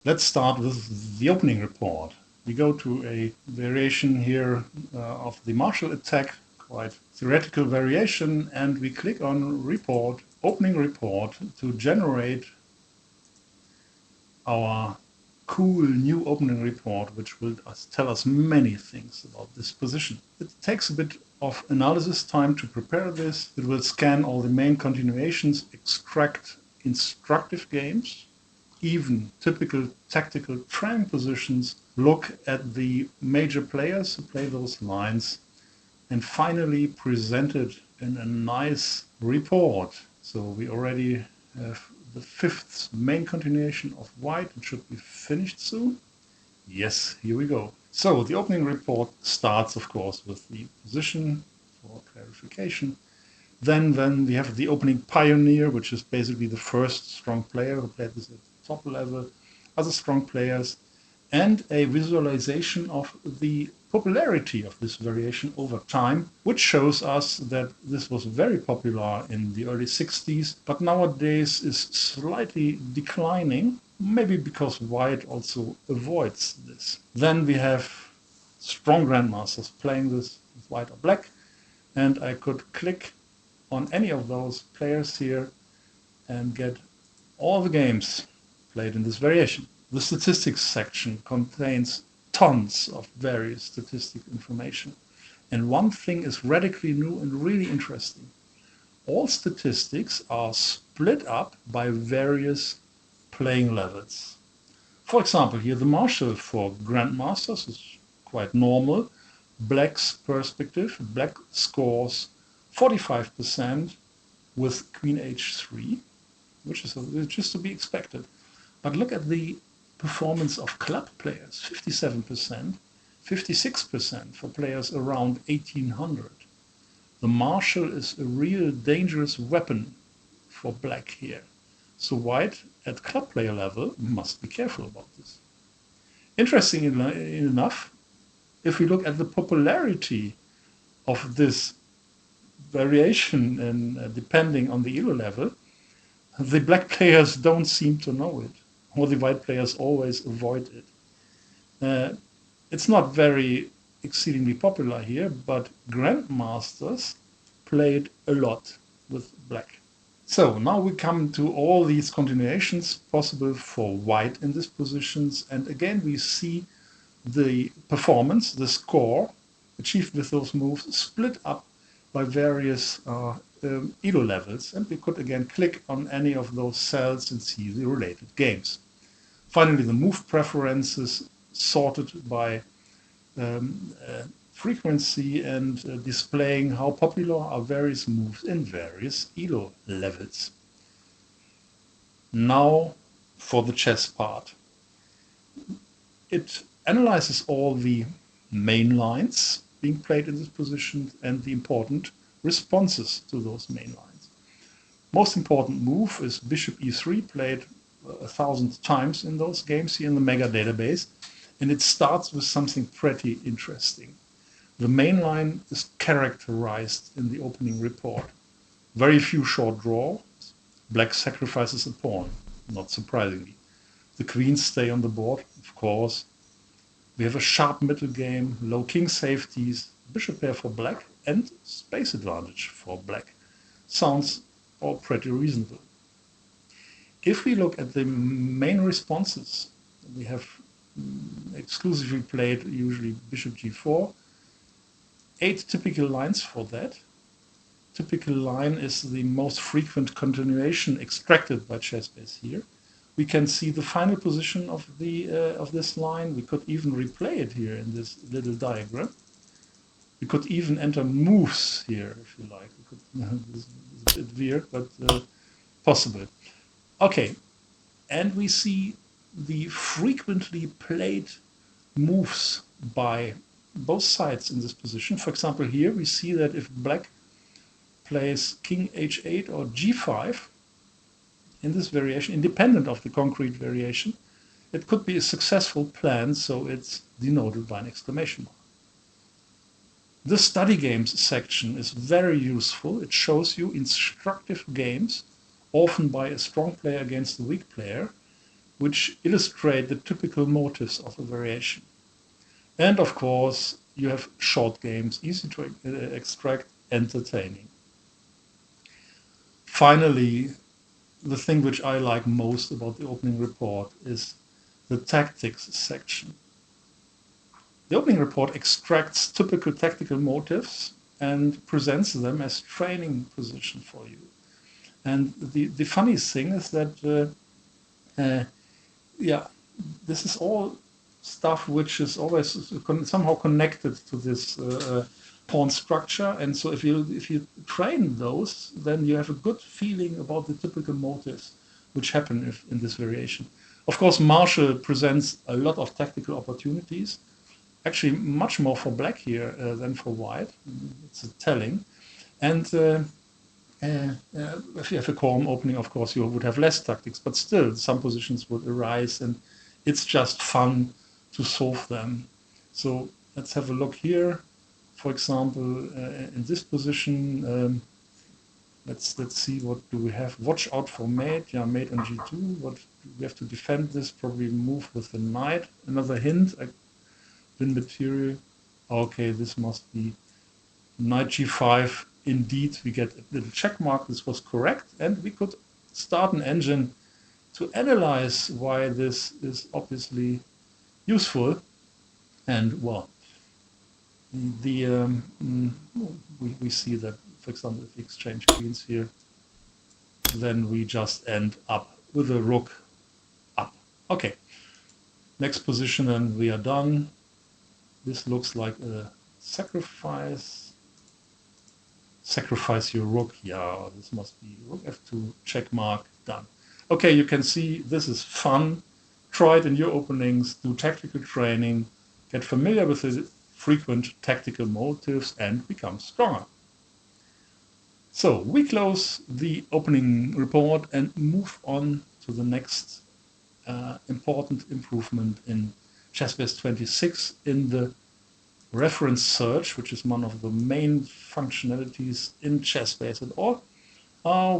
Let's start with the opening report. We go to a variation here of the martial attack, quite theoretical variation, and we click on report, opening report, to generate our cool new opening report, which will tell us many things about this position. It takes a bit of analysis time to prepare this. It will scan all the main continuations, extract instructive games, even typical tactical training positions, look at the major players who play those lines, and finally present it in a nice report. So we already have the fifth main continuation of white. It should be finished soon. Yes, here we go. So the opening report starts, of course, with the position for clarification. Then we have the opening pioneer, which is basically the first strong player who played this at the top level, other strong players, and a visualization of the popularity of this variation over time, which shows us that this was very popular in the early 60s, but nowadays is slightly declining, maybe because white also avoids this. Then we have strong grandmasters playing this with white or black, and I could click on any of those players here and get all the games played in this variation. The statistics section contains tons of various statistic information. And one thing is radically new and really interesting. All statistics are split up by various playing levels. For example, here the marshal for grandmasters is quite normal. Black's perspective, black scores 45% with queen h3, which is just to be expected. But look at the performance of club players, 57%, 56% for players around 1800. The marshal is a real dangerous weapon for black here. So white at club player level must be careful about this. Interesting enough, if we look at the popularity of this variation and depending on the elo level, the black players don't seem to know it, or the white players always avoid it. It's not very exceedingly popular here, but grandmasters played a lot with black. So now we come to all these continuations possible for white in these positions, and again we see the performance, the score achieved with those moves split up by various elo levels, and we could again click on any of those cells and see the related games. Finally, the move preferences sorted by frequency and displaying how popular are various moves in various elo levels. Now for the chess part. It analyzes all the main lines being played in this position and the important responses to those main lines. Most important move is bishop e3, played 1,000 times in those games here in the mega database, and it starts with something pretty interesting. The main line is characterized in the opening report. Very few short draws. Black sacrifices a pawn, not surprisingly. The queens stay on the board, of course. We have a sharp middle game, low king safeties, bishop pair for black, and space advantage for black. Sounds all pretty reasonable. If we look at the main responses, we have exclusively played usually bishop g4. 8 typical lines for that. Typical line is the most frequent continuation extracted by ChessBase here. We can see the final position of this line. We could even replay it here in this little diagram. We could even enter moves here, if you like. This is a bit weird, but possible. Okay, and we see the frequently played moves by both sides in this position. For example, here we see that if black plays king h8 or g5 in this variation, independent of the concrete variation, it could be a successful plan, so it's denoted by an exclamation mark. The study games section is very useful. It shows you instructive games, often by a strong player against a weak player. which illustrate the typical motifs of a variation. And of course, you have short games, easy to extract, entertaining. Finally, the thing which I like most about the opening report is the tactics section. The opening report extracts typical tactical motifs and presents them as training position for you. And the funny thing is that, yeah, this is all stuff which is always somehow connected to this pawn structure. And so if you train those, then you have a good feeling about the typical motifs which happen in this variation. Of course, Marshall presents a lot of tactical opportunities, actually much more for black here than for white. It's a telling. And if you have a quorum opening, of course, you would have less tactics, but still some positions would arise, and it's just fun to solve them. So let's have a look here. For example, in this position, let's see, what do we have? Watch out for mate. Yeah, mate on g2. What we have to defend this? Probably move with the knight. Another hint. Win material. Okay, this must be knight g5. Indeed, we get a little check mark. This was correct, and we could start an engine to analyze why this is obviously useful. And well, we see that, for example, if we exchange queens here, then we just end up with a rook up. Okay, next position, and we are done. This looks like a sacrifice. Sacrifice your rook. Yeah, this must be rook f2, check mark, done. Okay, you can see this is fun. Try it in your openings, do tactical training, get familiar with the frequent tactical motifs, and become stronger. So we close the opening report and move on to the next important improvement in ChessBase 26 in the reference search, which is one of the main functionalities in ChessBase at all.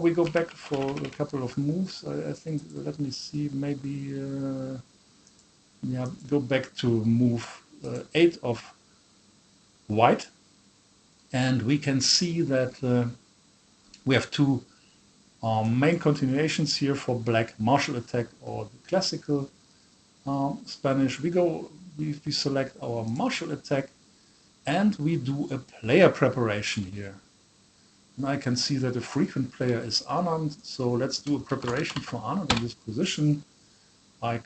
We go back for a couple of moves. I think, let me see, maybe, yeah, go back to move 8 of white. And we can see that we have two main continuations here for black: martial attack or the classical Spanish. We select our martial attack, and we do a player preparation here. And I can see that a frequent player is Anand, so let's do a preparation for Anand in this position. I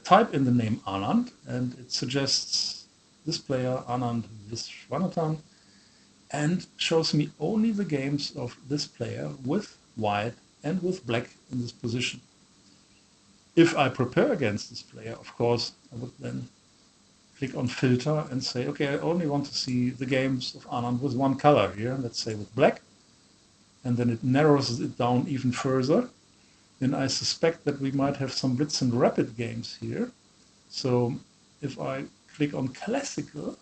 type in the name Anand, and it suggests this player, Anand Viswanathan, and shows me only the games of this player with white and with black in this position. If I prepare against this player, of course, I would then click on filter and say, okay, I only want to see the games of Anand with one color here, let's say with black, and then it narrows it down even further. Then I suspect that we might have some blitz and rapid games here. So if I click on classical,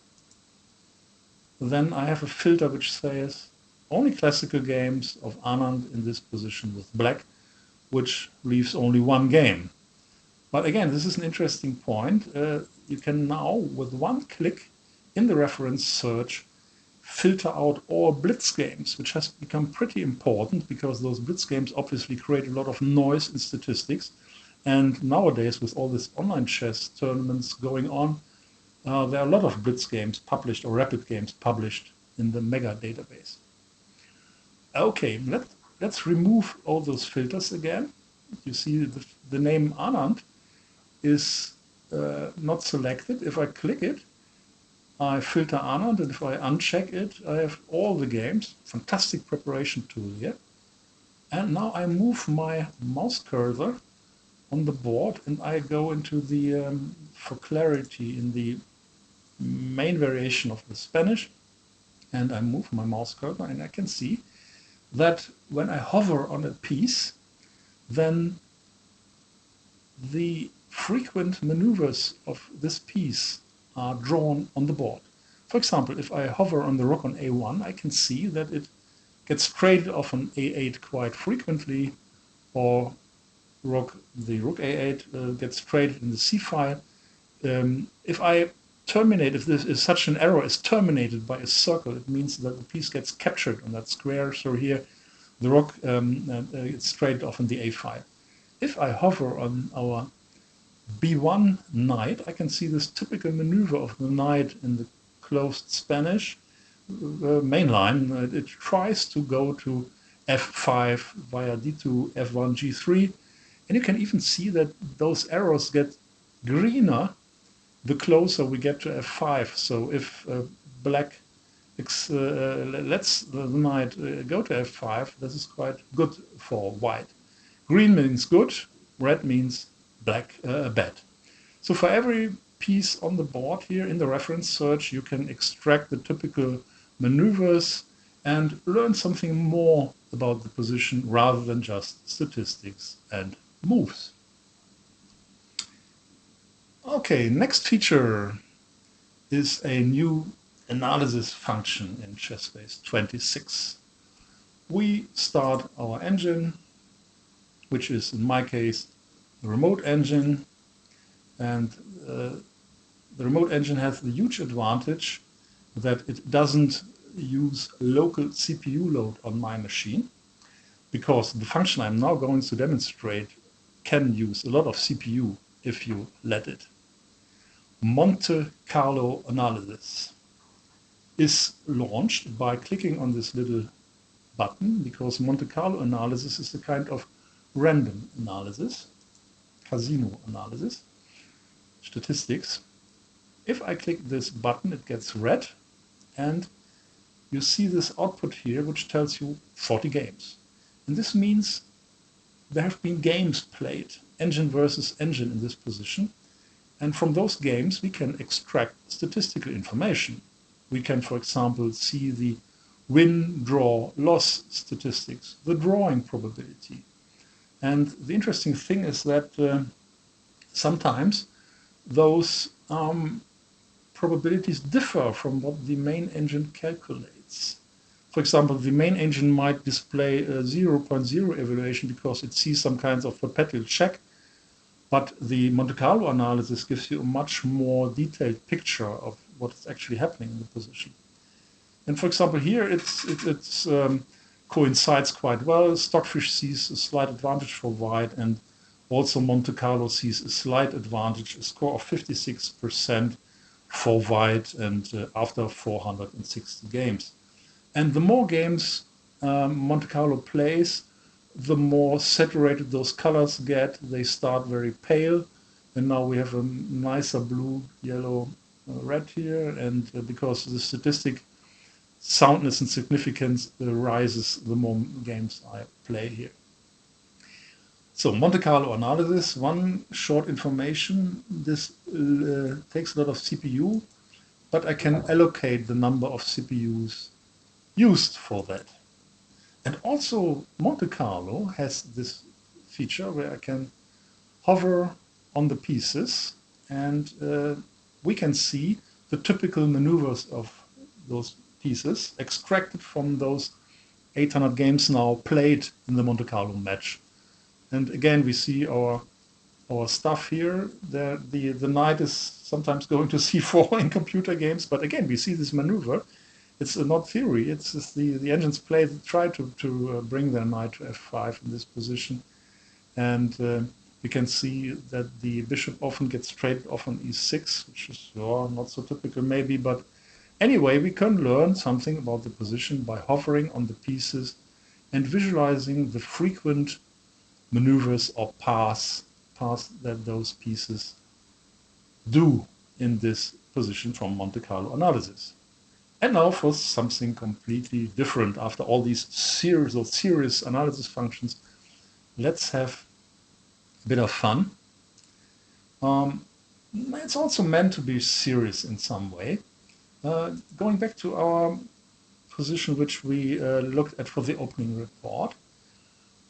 then I have a filter which says only classical games of Anand in this position with black, which leaves only one game. But again, this is an interesting point. You can now, with one click in the reference search, filter out all blitz games, which has become pretty important because those blitz games obviously create a lot of noise in statistics. And nowadays, with all these online chess tournaments going on, there are a lot of blitz games published or rapid games published in the mega database. Okay, let's remove all those filters again. You see the name Anand is not selected. If I click it, I filter Anand, and if I uncheck it, I have all the games. Fantastic preparation tool here. And now I move my mouse cursor on the board, and I go into the, for clarity, in the main variation of the Spanish, and I move my mouse cursor, and I can see that when I hover on a piece, then the frequent maneuvers of this piece are drawn on the board. For example, if I hover on the rook on a1, I can see that it gets traded off on a8 quite frequently, or the rook a8 gets traded in the c file. If I terminate, if such an arrow is terminated by a circle, it means that the piece gets captured on that square. So here the rook gets traded off in the a file. If I hover on our b1 knight, I can see this typical maneuver of the knight in the closed Spanish main line. It tries to go to f5 via d2, f1, g3. And you can even see that those arrows get greener the closer we get to f5. So if black lets the knight go to f5, this is quite good for white. Green means good, red means bad. So for every piece on the board here in the reference search, you can extract the typical maneuvers and learn something more about the position rather than just statistics and moves. Okay, next feature is a new analysis function in ChessBase 26. We start our engine, which is in my case the remote engine, and the remote engine has the huge advantage that it doesn't use local CPU load on my machine, because the function I'm now going to demonstrate can use a lot of CPU if you let it. Monte Carlo analysis is launched by clicking on this little button, because Monte Carlo analysis is a kind of random analysis, casino analysis, statistics. If I click this button, it gets red, and you see this output here, which tells you 40 games. And this means there have been games played, engine versus engine in this position. And from those games, we can extract statistical information. We can, for example, see the win, draw, loss statistics, the drawing probability. And the interesting thing is that sometimes those probabilities differ from what the main engine calculates. For example, the main engine might display a 0.0 evaluation because it sees some kinds of perpetual check, but the Monte Carlo analysis gives you a much more detailed picture of what is actually happening in the position. And for example, here it coincides quite well. Stockfish sees a slight advantage for white, and also Monte Carlo sees a slight advantage, a score of 56% for white, and after 460 games. And the more games Monte Carlo plays, the more saturated those colors get. They start very pale, and now we have a nicer blue, yellow, red here, and because the statistic soundness and significance rises the more games I play here. So Monte Carlo analysis, one short information. This takes a lot of CPU, but I can allocate the number of CPUs used for that. And also Monte Carlo has this feature where I can hover on the pieces, and we can see the typical maneuvers of those pieces extracted from those 800 games now played in the Monte Carlo match. And again, we see our stuff here. The knight is sometimes going to c4 in computer games, but again, we see this maneuver. It's not theory, it's just the engines try to bring their knight to f5 in this position. And we can see that the bishop often gets traded off on e6, which is not so typical maybe, but anyway, we can learn something about the position by hovering on the pieces and visualizing the frequent maneuvers or paths that those pieces do in this position from Monte Carlo analysis. And now for something completely different. After all these serious analysis functions, let's have a bit of fun. It's also meant to be serious in some way. Going back to our position which we looked at for the opening report,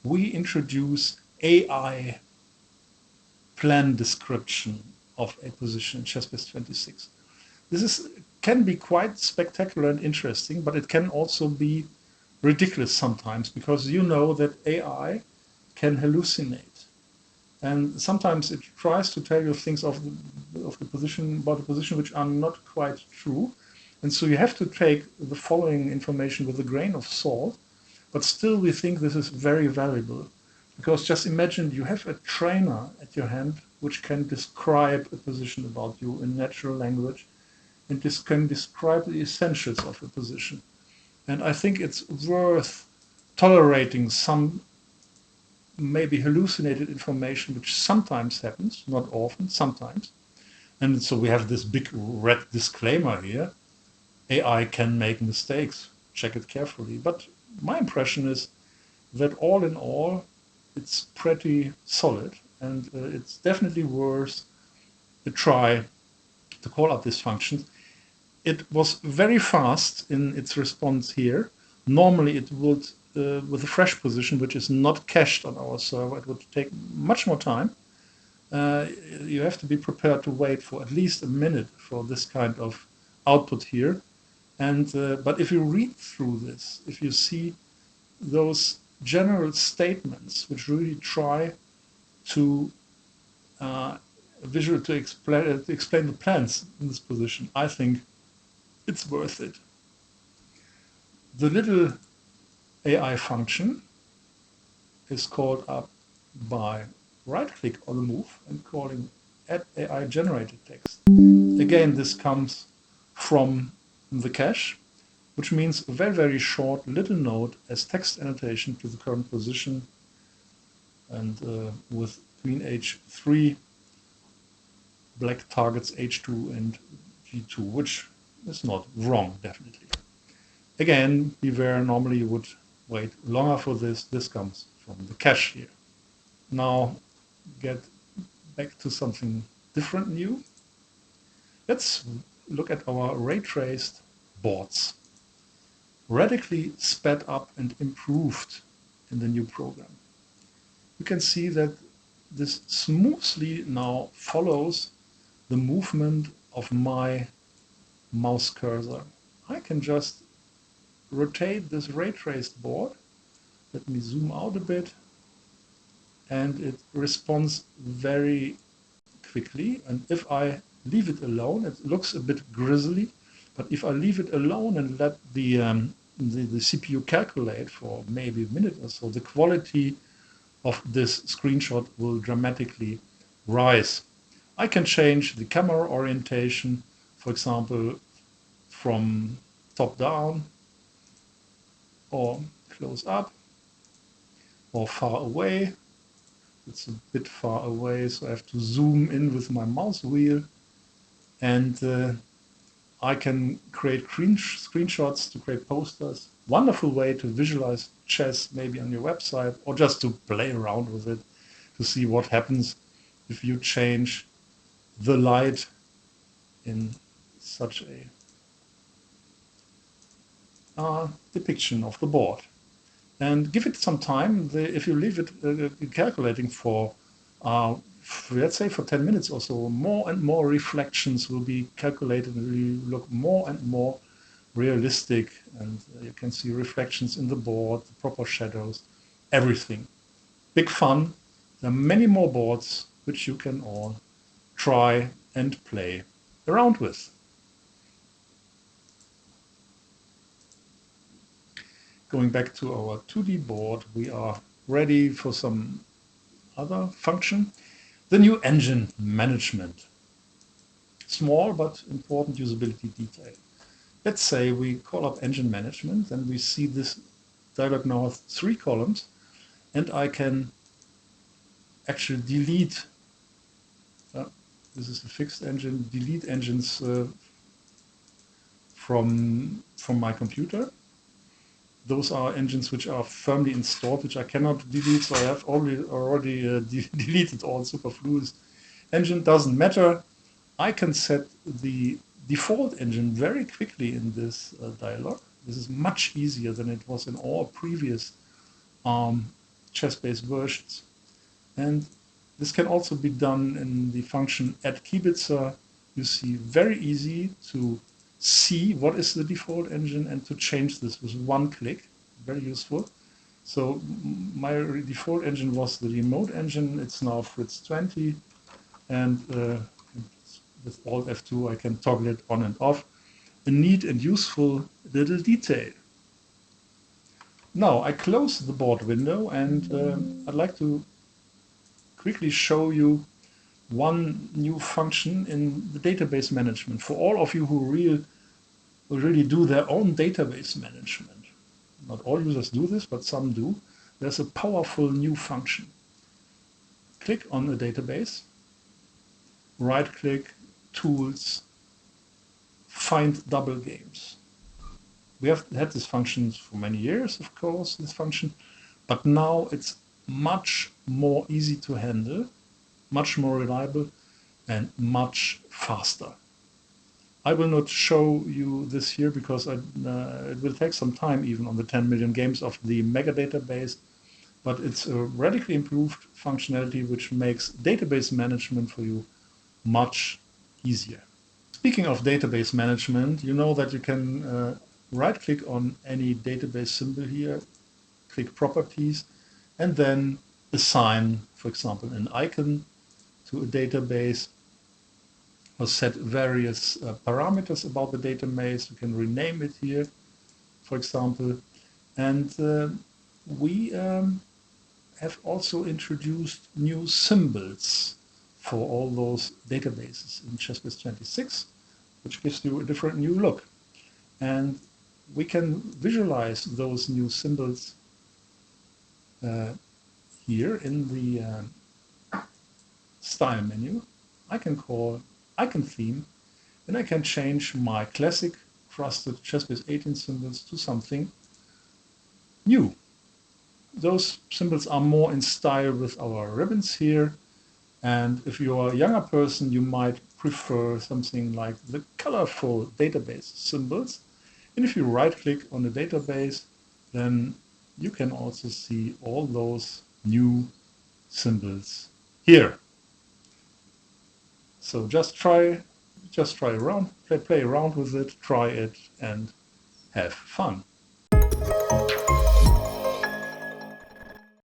we introduce AI plan description of a position in ChessBase 26. This can be quite spectacular and interesting, but it can also be ridiculous sometimes, because you know that AI can hallucinate. And sometimes it tries to tell you things of the position, about the position, which are not quite true. And so you have to take the following information with a grain of salt, but still we think this is very valuable. Because just imagine you have a trainer at your hand which can describe a position about you in natural language, and this can describe the essentials of a position. And I think it's worth tolerating some maybe hallucinated information, which sometimes happens, not often, sometimes. And so we have this big red disclaimer here. AI can make mistakes, check it carefully. But my impression is that all in all, it's pretty solid, and it's definitely worth a try to call up this function. It was very fast in its response here. Normally it would, with a fresh position, which is not cached on our server, it would take much more time. You have to be prepared to wait for at least a minute for this kind of output here. And but if you read through this, if you see those general statements which really try to explain the plans in this position, I think it's worth it. The little AI function is called up by right-click on the move and calling add AI generated text. Again, this comes from the cache, which means a very, very short little note as text annotation to the current position, and with queen h3, black targets h2 and g2, which is not wrong, definitely. Again, beware, normally you would wait longer for this. This comes from the cache here. Now get back to something different new. Let's look at our ray-traced boards. Radically sped up and improved in the new program. You can see that this smoothly now follows the movement of my mouse cursor. I can just rotate this ray-traced board. Let me zoom out a bit, and it responds very quickly. And if I leave it alone, it looks a bit grisly, but if I leave it alone and let the CPU calculate for maybe a minute or so, the quality of this screenshot will dramatically rise. I can change the camera orientation, for example, from top down or close up or far away. It's a bit far away, so I have to zoom in with my mouse wheel, and I can create screenshots to create posters. Wonderful way to visualize chess, maybe on your website, or just to play around with it to see what happens if you change the light in such a depiction of the board. And give it some time. If you leave it calculating for, let's say, for 10 minutes or so, more and more reflections will be calculated and will look more and more realistic. And you can see reflections in the board, the proper shadows, everything. Big fun. There are many more boards which you can all try and play around with. Going back to our 2D board, we are ready for some other function. The new engine management. Small but important usability detail. Let's say we call up engine management, and we see this dialog now has 3 columns, and I can actually delete, this is a fixed engine, delete engines from my computer. Those are engines which are firmly installed, which I cannot delete, so I have already deleted all superfluous engine. Doesn't matter. I can set the default engine very quickly in this dialog. This is much easier than it was in all previous ChessBase versions. And this can also be done in the function add kibitzer. You see, very easy to see what is the default engine and to change this with one click. Very useful. So my default engine was the remote engine. It's now Fritz 20, and with Alt F2 I can toggle it on and off. A neat and useful little detail. Now I close the board window, and I'd like to quickly show you one new function in the database management. For all of you who really do their own database management, not all users do this, but some do, there's a powerful new function. Click on a database, right-click, Tools, Find Double Games. We have had this function for many years, of course, this function, but now it's much more easy to handle, much more reliable, and much faster. I will not show you this here because it will take some time even on the 10 million games of the mega database, but it's a radically improved functionality which makes database management for you much easier. Speaking of database management, you know that you can right-click on any database symbol here, click Properties, and then assign, for example, an icon to a database, or set various parameters about the database. You can rename it here, for example. And we have also introduced new symbols for all those databases in ChessBase 26, which gives you a different new look. And we can visualize those new symbols here in the style menu. I can call icon theme, and I can change my classic trusted ChessBase 18 symbols to something new. Those symbols are more in style with our ribbons here, and if you are a younger person, you might prefer something like the colorful database symbols. And if you right-click on the database, then you can also see all those new symbols here. So just try around, play around with it, try it, and have fun.